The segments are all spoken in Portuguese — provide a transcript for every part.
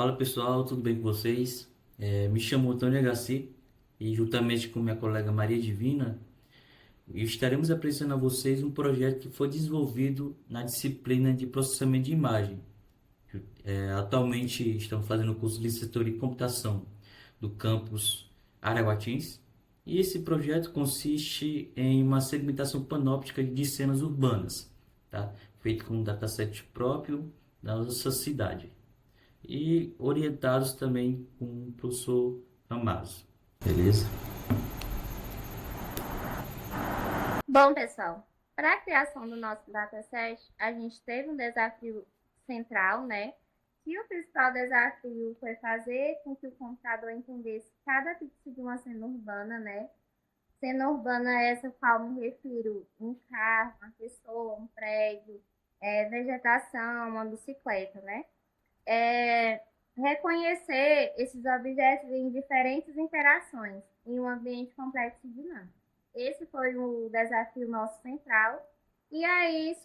Fala pessoal, tudo bem com vocês? Me chamo Antônio Agassi e juntamente com minha colega Maria Divina, estaremos apresentando a vocês um projeto que foi desenvolvido na disciplina de processamento de imagem. Atualmente estamos fazendo o curso de licenciatura em computação do campus Araguatins e esse projeto consiste em uma segmentação panóptica de cenas urbanas, tá? Feito com um dataset próprio da nossa cidade e orientados também com o professor Amazo. Beleza? Bom, pessoal, para a criação do nosso dataset, a gente teve um desafio central, né? E o principal desafio foi fazer com que o computador entendesse cada pixel de uma cena urbana, né? Cena urbana é essa qual me refiro um carro, uma pessoa, um prédio, vegetação, uma bicicleta, né? É, reconhecer esses objetos em diferentes interações em um ambiente complexo e dinâmico. Esse foi o desafio nosso central. E aí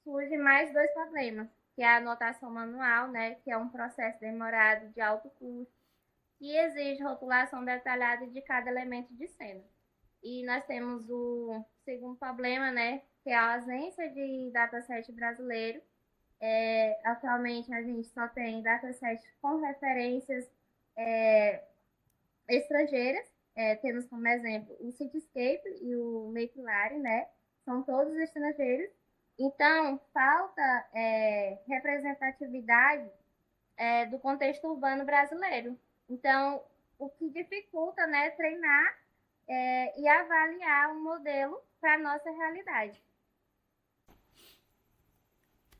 surge mais dois problemas, que é a anotação manual, né, que é um processo demorado de alto custo, que exige rotulação detalhada de cada elemento de cena. E nós temos o segundo problema, né, que é a ausência de dataset brasileiro. Atualmente a gente só tem dataset com referências é, estrangeiras. Temos como exemplo o Cityscape e o Mapillary, né? São todos estrangeiros. Então, falta representatividade do contexto urbano brasileiro. Então, o que dificulta, né, treinar e avaliar um modelo para a nossa realidade.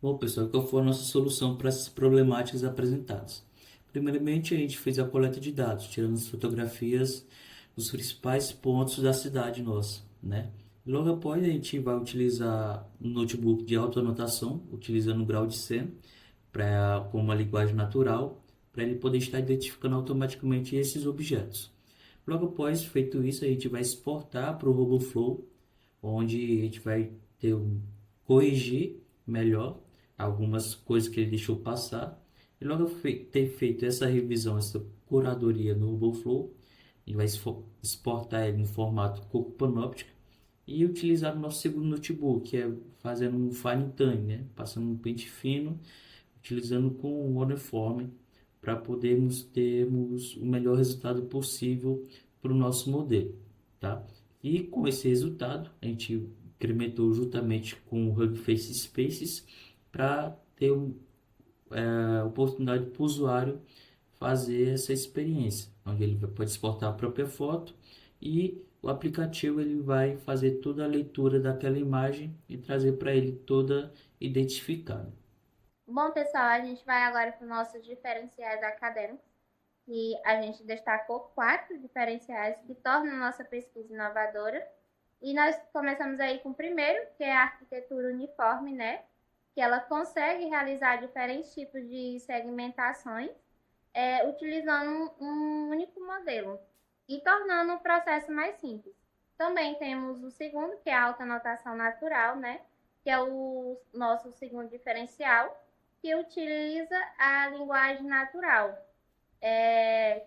Bom, pessoal, qual foi a nossa solução para essas problemáticas apresentadas? Primeiramente, a gente fez a coleta de dados, tirando as fotografias dos principais pontos da cidade nossa, né? Logo após, a gente vai utilizar um notebook de autoanotação, utilizando o grau de cena, com uma linguagem natural, para ele poder estar identificando automaticamente esses objetos. Logo após feito isso, a gente vai exportar para o RoboFlow, onde a gente vai corrigir melhor algumas coisas que ele deixou passar. E logo ter feito essa revisão, essa curadoria no RoboFlow, a gente vai exportar ele em formato Coco Panoptic e utilizar o nosso segundo notebook, que é fazendo um fine tuning, né? Passando um pente fino, utilizando com o Waterform para podermos termos o melhor resultado possível para o nosso modelo, tá? E com esse resultado, a gente incrementou juntamente com o Hugging Face Spaces para ter a oportunidade para o usuário fazer essa experiência, onde ele pode exportar a própria foto e o aplicativo ele vai fazer toda a leitura daquela imagem e trazer para ele toda identificada. Bom, pessoal, a gente vai agora para os nossos diferenciais acadêmicos, e a gente destacou 4 diferenciais que tornam a nossa pesquisa inovadora. E nós começamos aí com o primeiro, que é a arquitetura uniforme, né? Que ela consegue realizar diferentes tipos de segmentações utilizando um único modelo e tornando o processo mais simples. Também temos o segundo, que é a alta notação natural, né? Que é o nosso segundo diferencial, que utiliza a linguagem natural,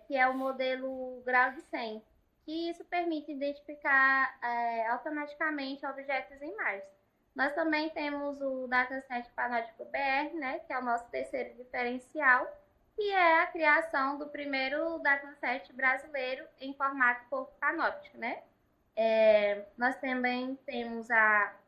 que é o modelo grau de 100, que isso permite identificar automaticamente objetos em imagens. Nós também temos o dataset Panóptico BR, né, que é o nosso terceiro diferencial, que é a criação do primeiro dataset brasileiro em formato corpo panóptico, né? Nós também temos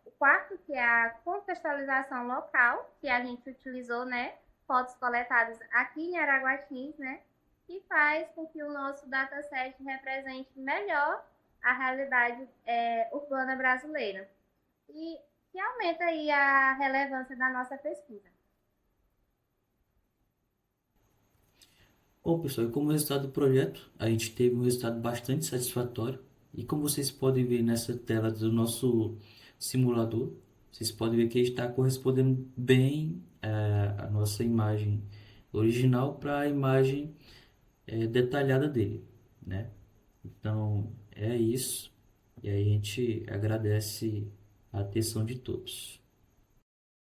o quarto, que é a contextualização local, que a gente utilizou, né, fotos coletadas aqui em Araguatins, né, que faz com que o nosso dataset represente melhor a realidade urbana brasileira e que aumenta aí a relevância da nossa pesquisa. Bom, pessoal, e como resultado do projeto, a gente teve um resultado bastante satisfatório. E como vocês podem ver nessa tela do nosso simulador, vocês podem ver que ele está correspondendo bem a nossa imagem original para a imagem detalhada dele, né? Então, é isso. E aí a gente agradece a atenção de todos.